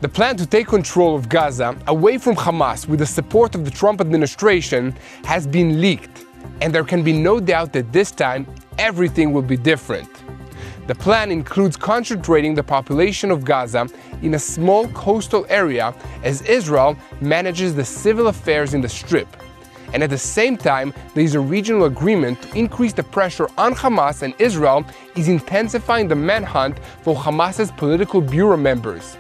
The plan to take control of Gaza away from Hamas with the support of the Trump administration has been leaked, and there can be no doubt that this time everything will be different. The plan includes concentrating the population of Gaza in a small coastal area as Israel manages the civil affairs in the Strip. And at the same time, there is a regional agreement to increase the pressure on Hamas, and Israel is intensifying the manhunt for Hamas's political bureau members.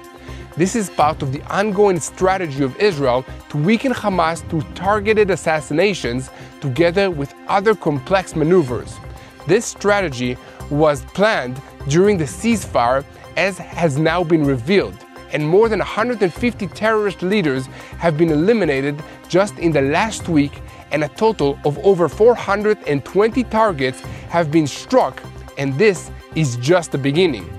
This is part of the ongoing strategy of Israel to weaken Hamas through targeted assassinations together with other complex maneuvers. This strategy was planned during the ceasefire, as has now been revealed, and more than 150 terrorist leaders have been eliminated just in the last week, and a total of over 420 targets have been struck, and this is just the beginning.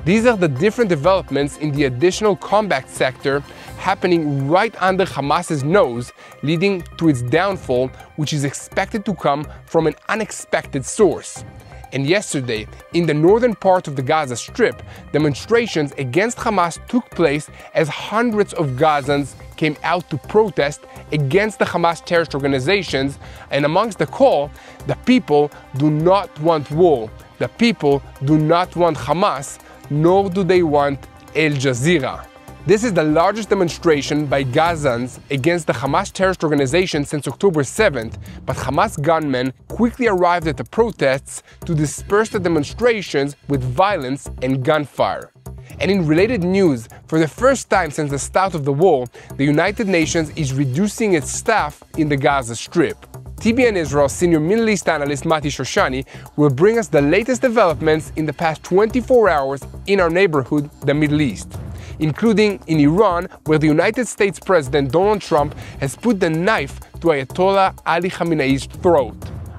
These are the different developments in the additional combat sector happening right under Hamas's nose, leading to its downfall, which is expected to come from an unexpected source. And yesterday, in the northern part of the Gaza Strip, demonstrations against Hamas took place as hundreds of Gazans came out to protest against the Hamas terrorist organizations, and amongst the call, the people do not want war, the people do not want Hamas, nor do they want Al Jazeera. This is the largest demonstration by Gazans against the Hamas terrorist organization since October 7th, but Hamas gunmen quickly arrived at the protests to disperse the demonstrations with violence and gunfire. And in related news, for the first time since the start of the war, the United Nations is reducing its staff in the Gaza Strip. TBN Israel senior Middle East analyst Mati Shoshani will bring us the latest developments in the past 24 hours in our neighborhood, the Middle East, including in Iran, where the United States President Donald Trump has put the knife to Ayatollah Ali Khamenei's throat.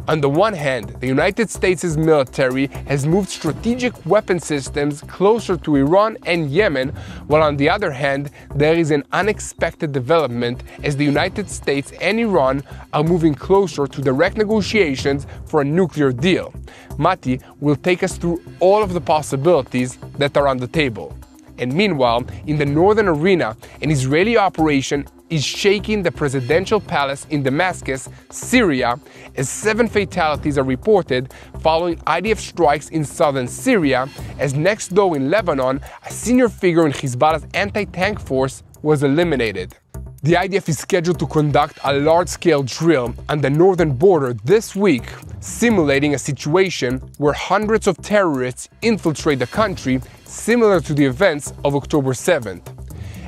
On the one hand, the United States' military has moved strategic weapon systems closer to Iran and Yemen, while on the other hand, there is an unexpected development as the United States and Iran are moving closer to direct negotiations for a nuclear deal. Mati will take us through all of the possibilities that are on the table. And meanwhile, in the northern arena, an Israeli operation is shaking the presidential palace in Damascus, Syria, as 7 fatalities are reported following IDF strikes in southern Syria, as next door in Lebanon, a senior figure in Hezbollah's anti-tank force was eliminated. The IDF is scheduled to conduct a large-scale drill on the northern border this week, simulating a situation where hundreds of terrorists infiltrate the country, similar to the events of October 7th.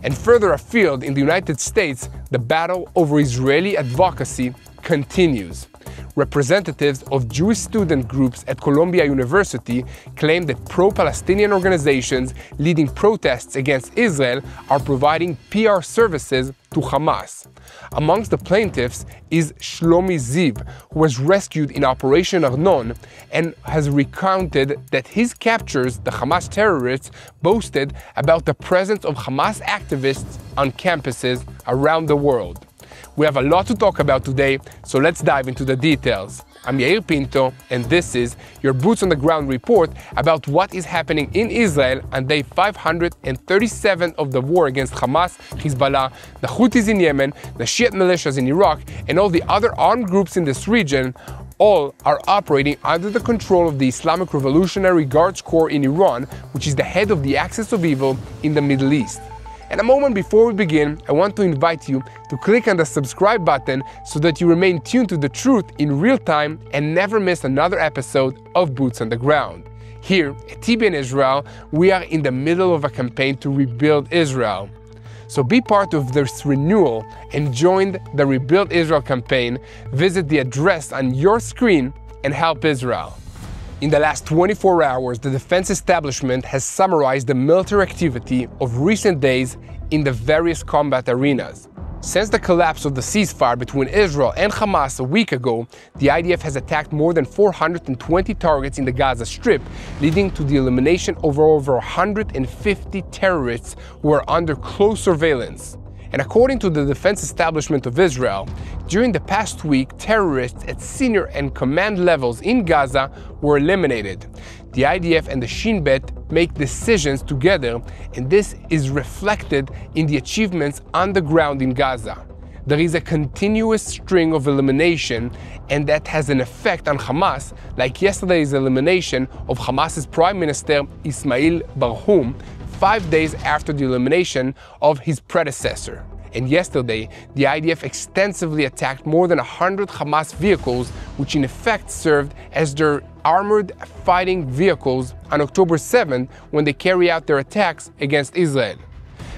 And further afield in the United States, the battle over Israeli advocacy continues. Representatives of Jewish student groups at Columbia University claim that pro-Palestinian organizations leading protests against Israel are providing PR services to Hamas. Amongst the plaintiffs is Shlomi Ziv, who was rescued in Operation Arnon and has recounted that his captures, the Hamas terrorists, boasted about the presence of Hamas activists on campuses around the world. We have a lot to talk about today, so let's dive into the details. I'm Yair Pinto, and this is your Boots on the Ground report about what is happening in Israel on day 537 of the war against Hamas, Hezbollah, the Houthis in Yemen, the Shiite militias in Iraq, and all the other armed groups in this region. All are operating under the control of the Islamic Revolutionary Guards Corps in Iran, which is the head of the axis of evil in the Middle East. And a moment before we begin, I want to invite you to click on the subscribe button so that you remain tuned to the truth in real time and never miss another episode of Boots on the Ground. Here at TBN Israel, we are in the middle of a campaign to rebuild Israel. So be part of this renewal and join the Rebuild Israel campaign. Visit the address on your screen and help Israel. In the last 24 hours, the defense establishment has summarized the military activity of recent days in the various combat arenas. Since the collapse of the ceasefire between Israel and Hamas a week ago, the IDF has attacked more than 420 targets in the Gaza Strip, leading to the elimination of over 150 terrorists who are under close surveillance. And according to the defense establishment of Israel, during the past week, terrorists at senior and command levels in Gaza were eliminated. The IDF and the Shin Bet make decisions together, and this is reflected in the achievements on the ground in Gaza. There is a continuous string of elimination, and that has an effect on Hamas, like yesterday's elimination of Hamas's Prime Minister Ismail Barhoum 5 days after the elimination of his predecessor. And yesterday, the IDF extensively attacked more than 100 Hamas vehicles, which in effect served as their armored fighting vehicles on October 7th when they carry out their attacks against Israel.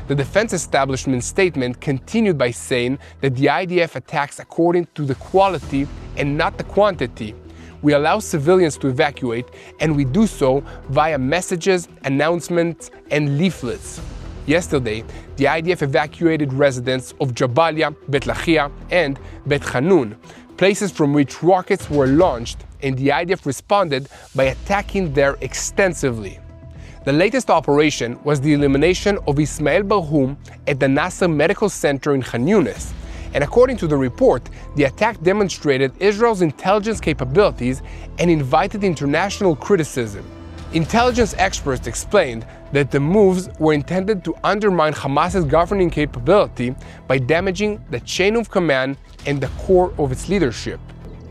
The defense establishment statement continued by saying that the IDF attacks according to the quality and not the quantity. We allow civilians to evacuate, and we do so via messages, announcements, and leaflets. Yesterday, the IDF evacuated residents of Jabalia, Bet Lahia, and Bet Hanun, places from which rockets were launched, and the IDF responded by attacking there extensively. The latest operation was the elimination of Ismail Barhoum at the Nasser Medical Center in Khan Yunis, and according to the report, the attack demonstrated Israel's intelligence capabilities and invited international criticism. Intelligence experts explained that the moves were intended to undermine Hamas's governing capability by damaging the chain of command and the core of its leadership.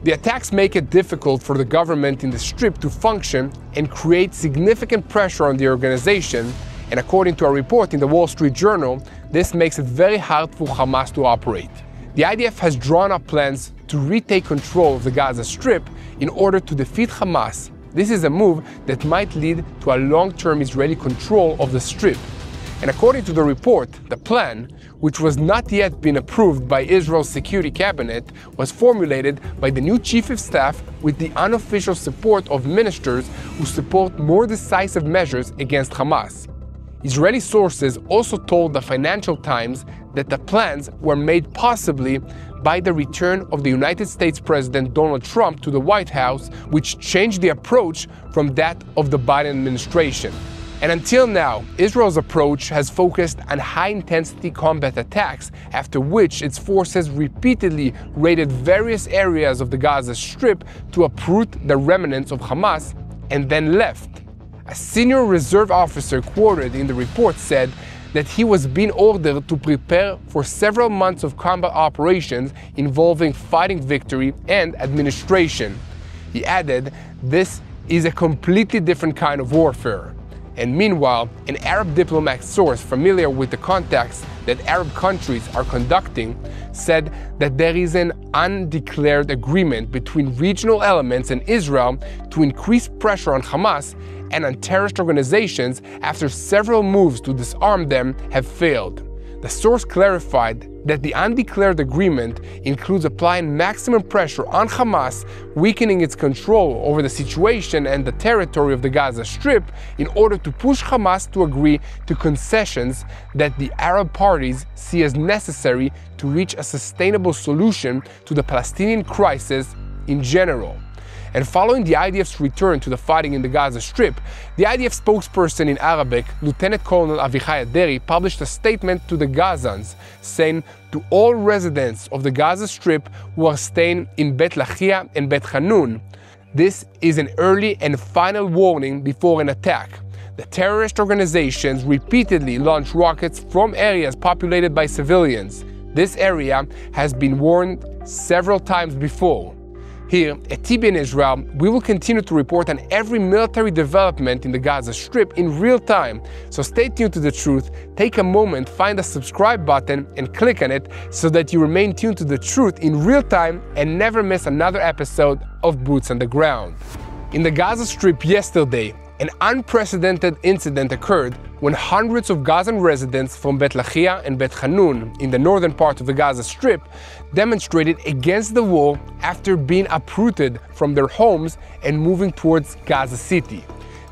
The attacks make it difficult for the government in the Strip to function and create significant pressure on the organization, and according to a report in the Wall Street Journal, this makes it very hard for Hamas to operate. The IDF has drawn up plans to retake control of the Gaza Strip in order to defeat Hamas. This is a move that might lead to a long-term Israeli control of the Strip. And according to the report, the plan, which was not yet been approved by Israel's Security Cabinet, was formulated by the new Chief of Staff with the unofficial support of ministers who support more decisive measures against Hamas. Israeli sources also told the Financial Times that the plans were made possibly by the return of the United States President Donald Trump to the White House, which changed the approach from that of the Biden administration. And until now, Israel's approach has focused on high-intensity combat attacks, after which its forces repeatedly raided various areas of the Gaza Strip to uproot the remnants of Hamas and then left. A senior reserve officer quoted in the report said that he was being ordered to prepare for several months of combat operations involving fighting victory and administration. He added, "This is a completely different kind of warfare." And meanwhile, an Arab diplomat source familiar with the contacts that Arab countries are conducting said that there is an undeclared agreement between regional elements and Israel to increase pressure on Hamas and on terrorist organizations after several moves to disarm them have failed. The source clarified that the undeclared agreement includes applying maximum pressure on Hamas, weakening its control over the situation and the territory of the Gaza Strip in order to push Hamas to agree to concessions that the Arab parties see as necessary to reach a sustainable solution to the Palestinian crisis in general. And following the IDF's return to the fighting in the Gaza Strip, the IDF spokesperson in Arabic, Lieutenant Colonel Avichai Aderi, published a statement to the Gazans, saying to all residents of the Gaza Strip who are staying in Bet Lahia and Bet Hanun, this is an early and final warning before an attack. The terrorist organizations repeatedly launch rockets from areas populated by civilians. This area has been warned several times before. Here at TBN Israel, we will continue to report on every military development in the Gaza Strip in real time. So stay tuned to the truth, take a moment, find the subscribe button and click on it so that you remain tuned to the truth in real time and never miss another episode of Boots on the Ground. In the Gaza Strip yesterday, an unprecedented incident occurred when hundreds of Gazan residents from Bet Lahia and Bet Hanun in the northern part of the Gaza Strip demonstrated against the war after being uprooted from their homes and moving towards Gaza City.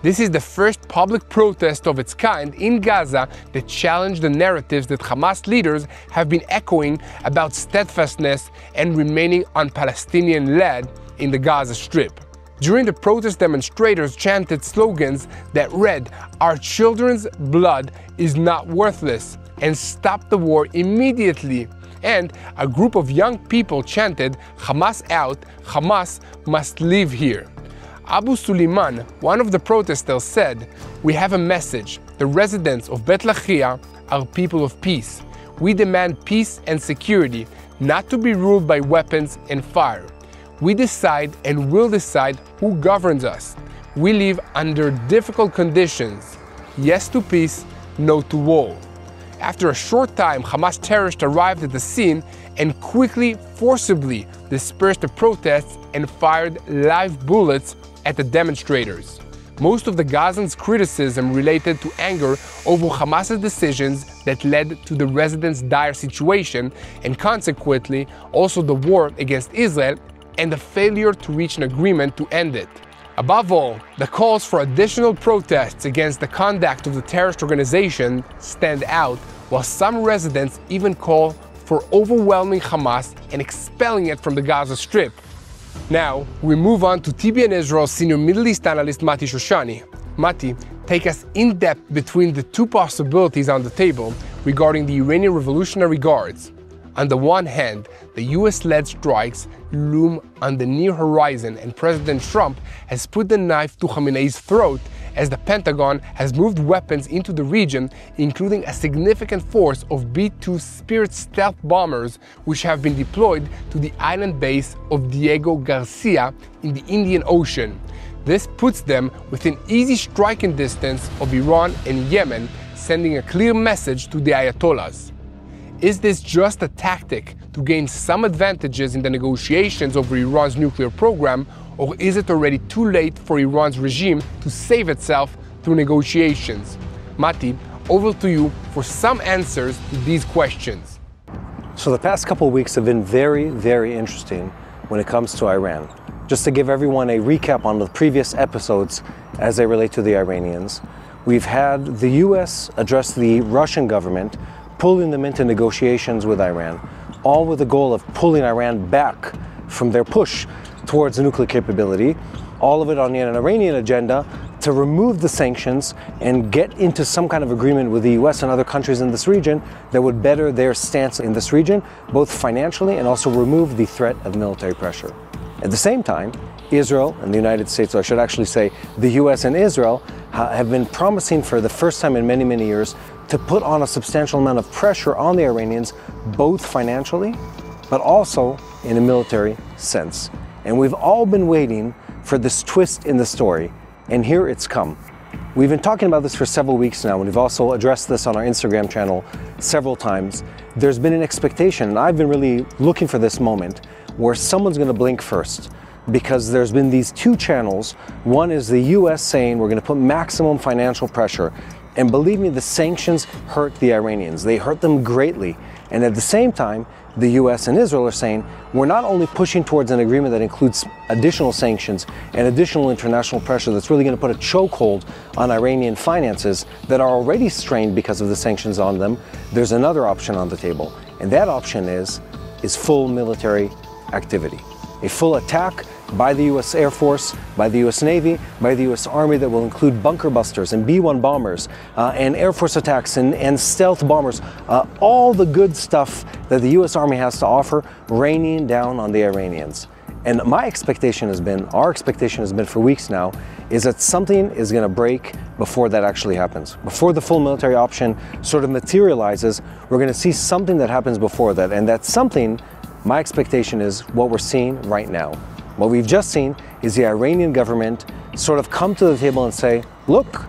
This is the first public protest of its kind in Gaza that challenged the narratives that Hamas leaders have been echoing about steadfastness and remaining un-Palestinian-led in the Gaza Strip. During the protest, demonstrators chanted slogans that read, "Our children's blood is not worthless," and "Stop the war immediately." And a group of young people chanted, "Hamas out, Hamas must leave here." Abu Suleiman, one of the protesters, said, "We have a message. The residents of Bet Lahia are people of peace. We demand peace and security, not to be ruled by weapons and fire. We decide and will decide who governs us. We live under difficult conditions. Yes to peace, no to war." After a short time, Hamas terrorists arrived at the scene and quickly, forcibly dispersed the protests and fired live bullets at the demonstrators. Most of the Gazans' criticism related to anger over Hamas's decisions that led to the residents' dire situation, and consequently also the war against Israel and the failure to reach an agreement to end it. Above all, the calls for additional protests against the conduct of the terrorist organization stand out, while some residents even call for overwhelming Hamas and expelling it from the Gaza Strip. Now, we move on to TBN Israel senior Middle East analyst Mati Shoshani. Mati, take us in depth between the two possibilities on the table regarding the Iranian Revolutionary Guards. On the one hand, the US-led strikes loom on the near horizon, and President Trump has put the knife to Khamenei's throat as the Pentagon has moved weapons into the region, including a significant force of B-2 Spirit stealth bombers, which have been deployed to the island base of Diego Garcia in the Indian Ocean. This puts them within easy striking distance of Iran and Yemen, sending a clear message to the Ayatollahs. Is this just a tactic to gain some advantages in the negotiations over Iran's nuclear program, or is it already too late for Iran's regime to save itself through negotiations? Mati, over to you for some answers to these questions. So the past couple of weeks have been very, very interesting when it comes to Iran. Just to give everyone a recap on the previous episodes as they relate to the Iranians, we've had the US address the Russian government, pulling them into negotiations with Iran, all with the goal of pulling Iran back from their push towards nuclear capability, all of it on an Iranian agenda to remove the sanctions and get into some kind of agreement with the US and other countries in this region that would better their stance in this region, both financially and also remove the threat of military pressure. At the same time, Israel and the United States, or I should actually say the US and Israel, have been promising for the first time in many, many years to put on a substantial amount of pressure on the Iranians, both financially, but also in a military sense. And we've all been waiting for this twist in the story, and here it's come. We've been talking about this for several weeks now, and we've also addressed this on our Instagram channel several times. There's been an expectation, and I've been really looking for this moment, where someone's going to blink first. Because there's been these two channels. One is the US saying we're going to put maximum financial pressure. And believe me, the sanctions hurt the Iranians. They hurt them greatly. And at the same time, the US and Israel are saying we're not only pushing towards an agreement that includes additional sanctions and additional international pressure that's really going to put a chokehold on Iranian finances that are already strained because of the sanctions on them. There's another option on the table. And that option is full military activity. A full attack by the US Air Force, by the US Navy, by the US Army that will include bunker busters and B-1 bombers and Air Force attacks and stealth bombers, all the good stuff that the US Army has to offer, raining down on the Iranians. And my expectation has been, our expectation has been for weeks now, is that something is going to break before that actually happens. Before the full military option sort of materializes, we're going to see something that happens before that. And that something, my expectation is what we're seeing right now. What we've just seen is the Iranian government sort of come to the table and say, look,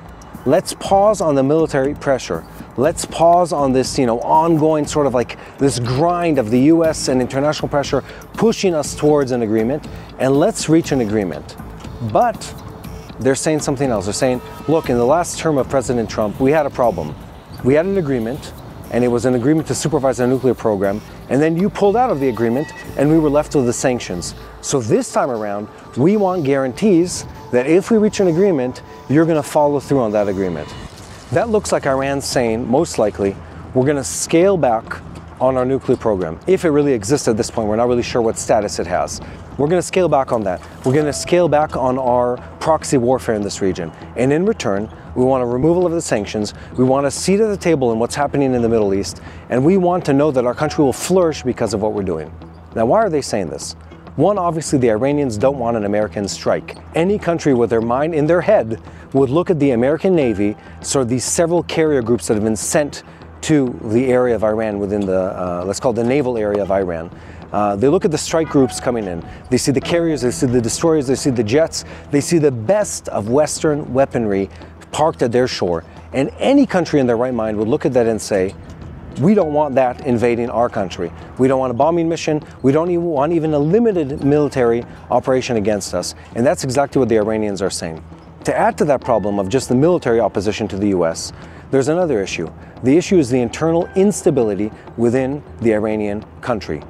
let's pause on the military pressure. Let's pause on this, ongoing sort of like this grind of the US and international pressure pushing us towards an agreement, and let's reach an agreement. But they're saying something else. They're saying, look, in the last term of President Trump, we had a problem. We had an agreement, and it was an agreement to supervise our nuclear program, and then you pulled out of the agreement, and we were left with the sanctions. So this time around, we want guarantees that if we reach an agreement, you're going to follow through on that agreement. That looks like Iran saying, most likely, we're going to scale back on our nuclear program. If it really exists at this point, we're not really sure what status it has. We're going to scale back on that. We're going to scale back on our proxy warfare in this region. And in return, we want a removal of the sanctions. We want a seat at the table in what's happening in the Middle East. And we want to know that our country will flourish because of what we're doing. Now, why are they saying this? One, obviously, the Iranians don't want an American strike. Any country with their mind in their head would look at the American Navy, so these several carrier groups that have been sent to the area of Iran within the, let's call it the naval area of Iran. They look at the strike groups coming in. They see the carriers, they see the destroyers, they see the jets, they see the best of Western weaponry parked at their shore. And any country in their right mind would look at that and say, we don't want that invading our country. We don't want a bombing mission. We don't even want even a limited military operation against us. And that's exactly what the Iranians are saying. To add to that problem of just the military opposition to the US, there's another issue. The issue is the internal instability within the Iranian country.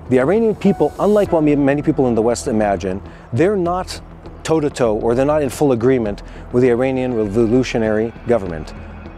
The Iranian people, unlike what many people in the West imagine, they're not toe-to-toe or they're not in full agreement with the Iranian revolutionary government.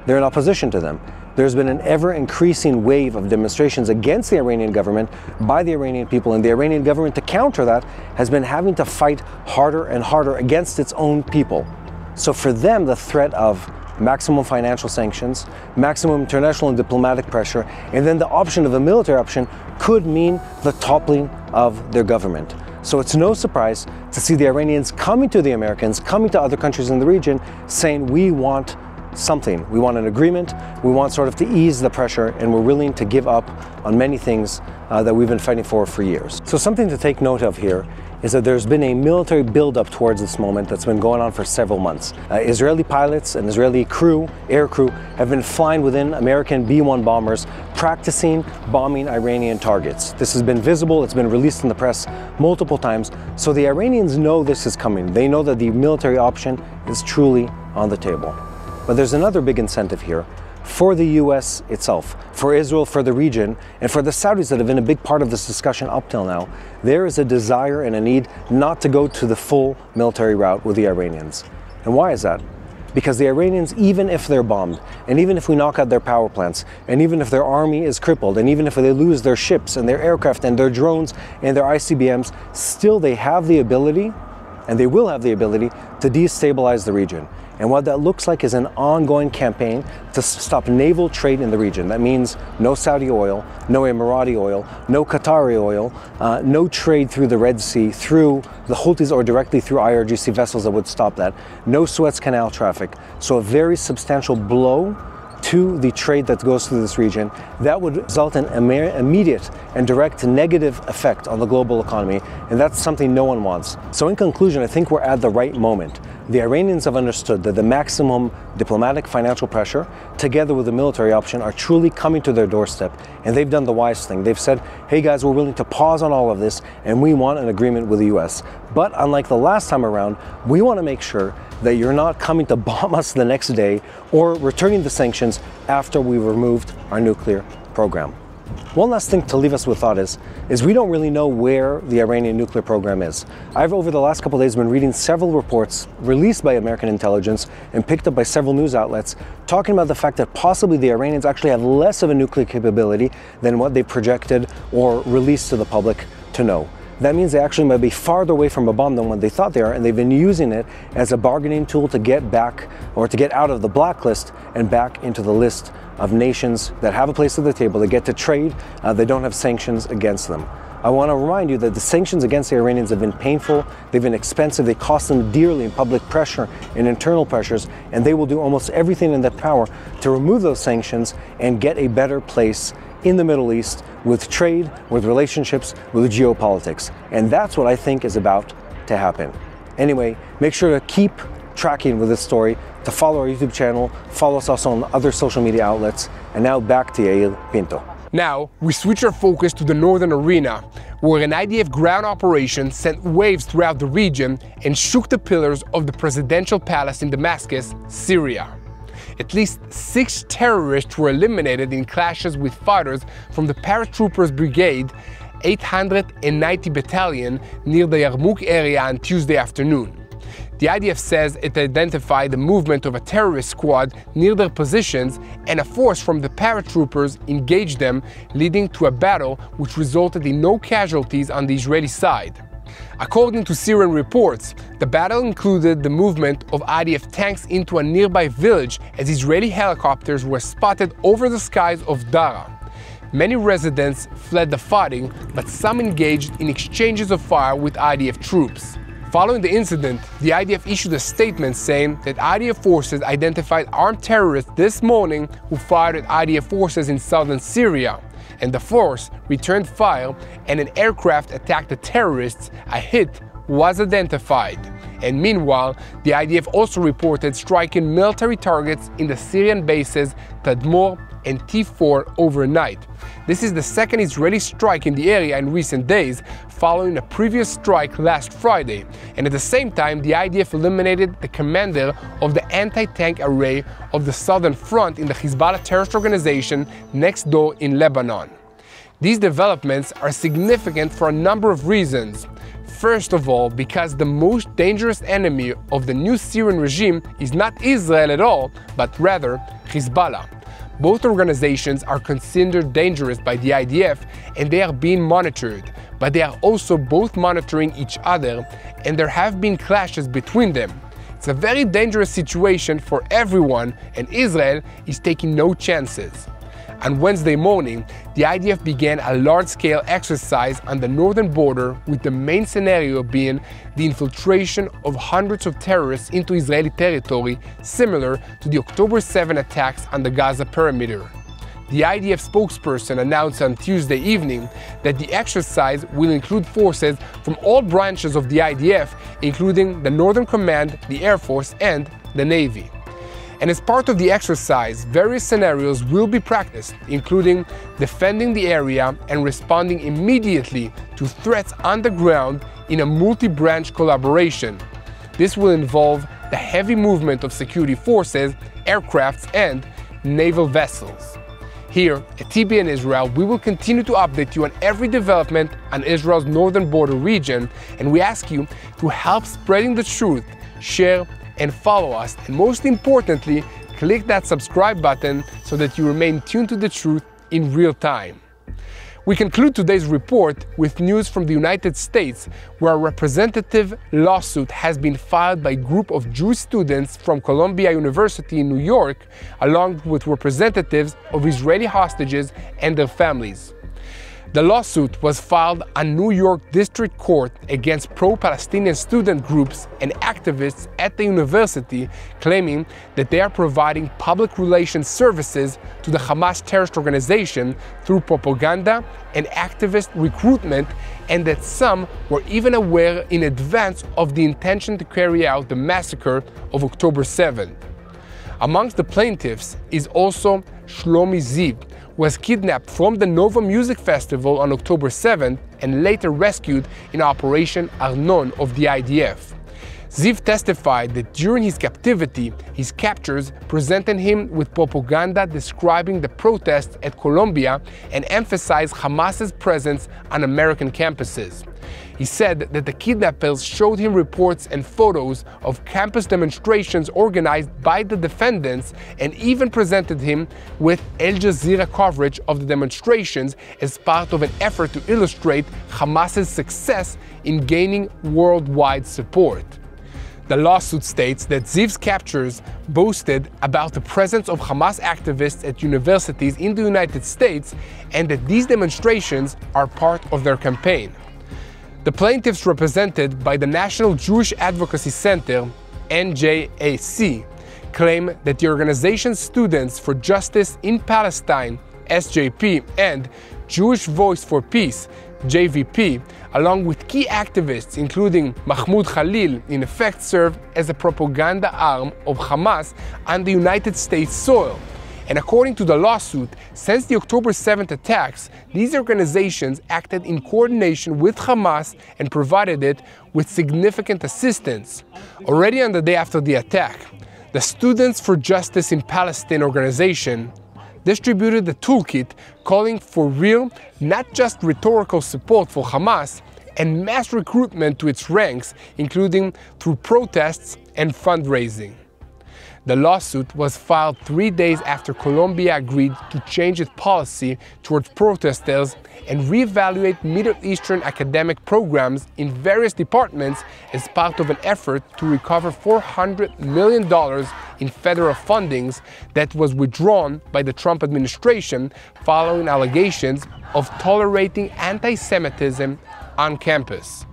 They're in opposition to them. There's been an ever-increasing wave of demonstrations against the Iranian government by the Iranian people, and the Iranian government, to counter that, has been having to fight harder and harder against its own people. So for them, the threat of maximum financial sanctions, maximum international and diplomatic pressure, and then the option of a military option could mean the toppling of their government. So it's no surprise to see the Iranians coming to the Americans, coming to other countries in the region, saying we want something. We want an agreement. We want sort of to ease the pressure, and we're willing to give up on many things that we've been fighting for years. So something to take note of here is that there's been a military buildup towards this moment that's been going on for several months. Israeli pilots and Israeli crew, air crew, have been flying within American B-1 bombers, practicing bombing Iranian targets. This has been visible, it's been released in the press multiple times, so the Iranians know this is coming. They know that the military option is truly on the table. But there's another big incentive here for the US itself, for Israel, for the region, and for the Saudis that have been a big part of this discussion up till now. There is a desire and a need not to go to the full military route with the Iranians. And why is that? Because the Iranians, even if they're bombed, and even if we knock out their power plants, and even if their army is crippled, and even if they lose their ships and their aircraft and their drones and their ICBMs, still they have the ability, and they will have the ability, to destabilize the region. And what that looks like is an ongoing campaign to stop naval trade in the region. That means no Saudi oil, no Emirati oil, no Qatari oil, no trade through the Red Sea, through the Houthis or directly through IRGC vessels that would stop that. No Suez Canal traffic. So a very substantial blow to the trade that goes through this region that would result in immediate and direct negative effect on the global economy, and that's something no one wants. So in conclusion, I think we're at the right moment. The Iranians have understood that the maximum diplomatic financial pressure, together with the military option, are truly coming to their doorstep, and they've done the wise thing. They've said, hey guys, we're willing to pause on all of this, and we want an agreement with the US. But unlike the last time around, we want to make sure that you're not coming to bomb us the next day or returning the sanctions after we've removed our nuclear program. One last thing to leave us with thought is we don't really know where the Iranian nuclear program is. I've, over the last couple of days, been reading several reports released by American intelligence and picked up by several news outlets talking about the fact that possibly the Iranians actually have less of a nuclear capability than what they projected or released to the public to know. That means they actually might be farther away from a bomb than what they thought they are, and they've been using it as a bargaining tool to get back, or to get out of the blacklist and back into the list of nations that have a place at the table, that get to trade, they don't have sanctions against them. I want to remind you that the sanctions against the Iranians have been painful, they've been expensive, they cost them dearly in public pressure and internal pressures, and they will do almost everything in their power to remove those sanctions and get a better place in the Middle East with trade, with relationships, with geopolitics. And that's what I think is about to happen. Anyway, make sure to keep tracking with this story, to follow our YouTube channel, follow us also on other social media outlets. And now back to Yair Pinto. Now, we switch our focus to the northern arena, where an IDF ground operation sent waves throughout the region and shook the pillars of the presidential palace in Damascus, Syria. At least 6 terrorists were eliminated in clashes with fighters from the paratroopers brigade 890 battalion near the Yarmouk area on Tuesday afternoon. The IDF says it identified the movement of a terrorist squad near their positions, and a force from the paratroopers engaged them, leading to a battle which resulted in no casualties on the Israeli side. According to Syrian reports, the battle included the movement of IDF tanks into a nearby village as Israeli helicopters were spotted over the skies of Dara. Many residents fled the fighting, but some engaged in exchanges of fire with IDF troops. Following the incident, the IDF issued a statement saying that IDF forces identified armed terrorists this morning who fired at IDF forces in southern Syria, and the force returned fire and an aircraft attacked the terrorists. A hit was identified. And meanwhile, the IDF also reported striking military targets in the Syrian bases Tadmor and T4 overnight. This is the second Israeli strike in the area in recent days, following a previous strike last Friday. And at the same time, the IDF eliminated the commander of the anti-tank array of the Southern Front in the Hezbollah terrorist organization next door in Lebanon. These developments are significant for a number of reasons. First of all, because the most dangerous enemy of the new Syrian regime is not Israel at all, but rather Hezbollah. Both organizations are considered dangerous by the IDF and they are being monitored, but they are also both monitoring each other, and there have been clashes between them. It's a very dangerous situation for everyone, and Israel is taking no chances. On Wednesday morning, the IDF began a large-scale exercise on the northern border, with the main scenario being the infiltration of hundreds of terrorists into Israeli territory, similar to the October 7 attacks on the Gaza perimeter. The IDF spokesperson announced on Tuesday evening that the exercise will include forces from all branches of the IDF, including the Northern Command, the Air Force, and the Navy. And as part of the exercise, various scenarios will be practiced, including defending the area and responding immediately to threats on the ground in a multi-branch collaboration. This will involve the heavy movement of security forces, aircrafts, and naval vessels. Here at TBN Israel, we will continue to update you on every development on Israel's northern border region, and we ask you to help spreading the truth, share, and follow us, and most importantly, click that subscribe button so that you remain tuned to the truth in real time. We conclude today's report with news from the United States, where a representative lawsuit has been filed by a group of Jewish students from Columbia University in New York, along with representatives of Israeli hostages and their families. The lawsuit was filed on New York District Court against pro-Palestinian student groups and activists at the university, claiming that they are providing public relations services to the Hamas terrorist organization through propaganda and activist recruitment, and that some were even aware in advance of the intention to carry out the massacre of October 7th. Amongst the plaintiffs is also Shlomi Ziv, was kidnapped from the Nova Music Festival on October 7th and later rescued in Operation Arnon of the IDF. Ziv testified that during his captivity, his captors presented him with propaganda describing the protests at Columbia and emphasized Hamas's presence on American campuses. He said that the kidnappers showed him reports and photos of campus demonstrations organized by the defendants, and even presented him with Al Jazeera coverage of the demonstrations as part of an effort to illustrate Hamas's success in gaining worldwide support. The lawsuit states that Ziv's captors boasted about the presence of Hamas activists at universities in the United States, and that these demonstrations are part of their campaign. The plaintiffs, represented by the National Jewish Advocacy Center, NJAC, claim that the organization's Students for Justice in Palestine, SJP, and Jewish Voice for Peace, JVP, along with key activists including Mahmoud Khalil, in effect served as a propaganda arm of Hamas on the United States soil. And according to the lawsuit, since the October 7th attacks, these organizations acted in coordination with Hamas and provided it with significant assistance. Already on the day after the attack, the Students for Justice in Palestine organization distributed the toolkit calling for real, not just rhetorical support for Hamas, and mass recruitment to its ranks, including through protests and fundraising. The lawsuit was filed 3 days after Colombia agreed to change its policy towards protesters and reevaluate Middle Eastern academic programs in various departments as part of an effort to recover $400 million in federal fundings that was withdrawn by the Trump administration following allegations of tolerating anti-Semitism on campus.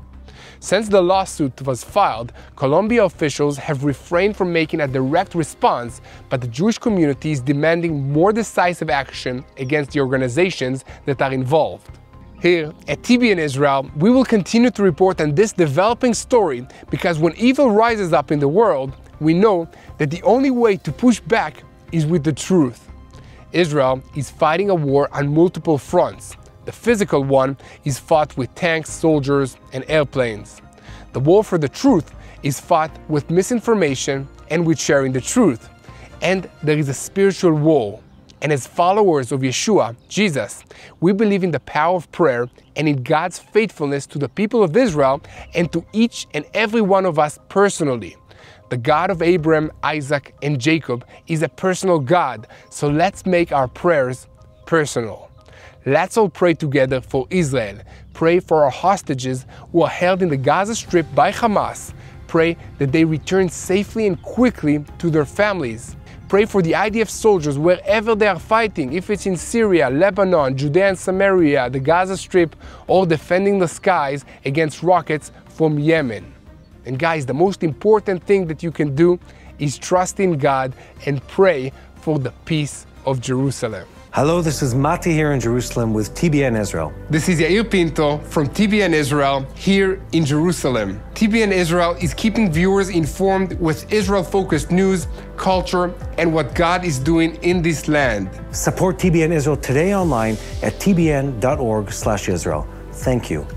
Since the lawsuit was filed, Colombia officials have refrained from making a direct response, but the Jewish community is demanding more decisive action against the organizations that are involved. Here at TBN Israel, we will continue to report on this developing story because when evil rises up in the world, we know that the only way to push back is with the truth. Israel is fighting a war on multiple fronts. The physical one is fought with tanks, soldiers, and airplanes. The war for the truth is fought with misinformation and with sharing the truth. And there is a spiritual war. And as followers of Yeshua, Jesus, we believe in the power of prayer and in God's faithfulness to the people of Israel and to each and every one of us personally. The God of Abraham, Isaac, and Jacob is a personal God, so let's make our prayers personal. Let's all pray together for Israel. Pray for our hostages who are held in the Gaza Strip by Hamas. Pray that they return safely and quickly to their families. Pray for the IDF soldiers wherever they are fighting, if it's in Syria, Lebanon, Judea and Samaria, the Gaza Strip, or defending the skies against rockets from Yemen. And guys, the most important thing that you can do is trust in God and pray for the peace of Jerusalem. Hello, this is Mati here in Jerusalem with TBN Israel. This is Yair Pinto from TBN Israel here in Jerusalem. TBN Israel is keeping viewers informed with Israel-focused news, culture, and what God is doing in this land. Support TBN Israel today online at tbn.org/Israel. Thank you.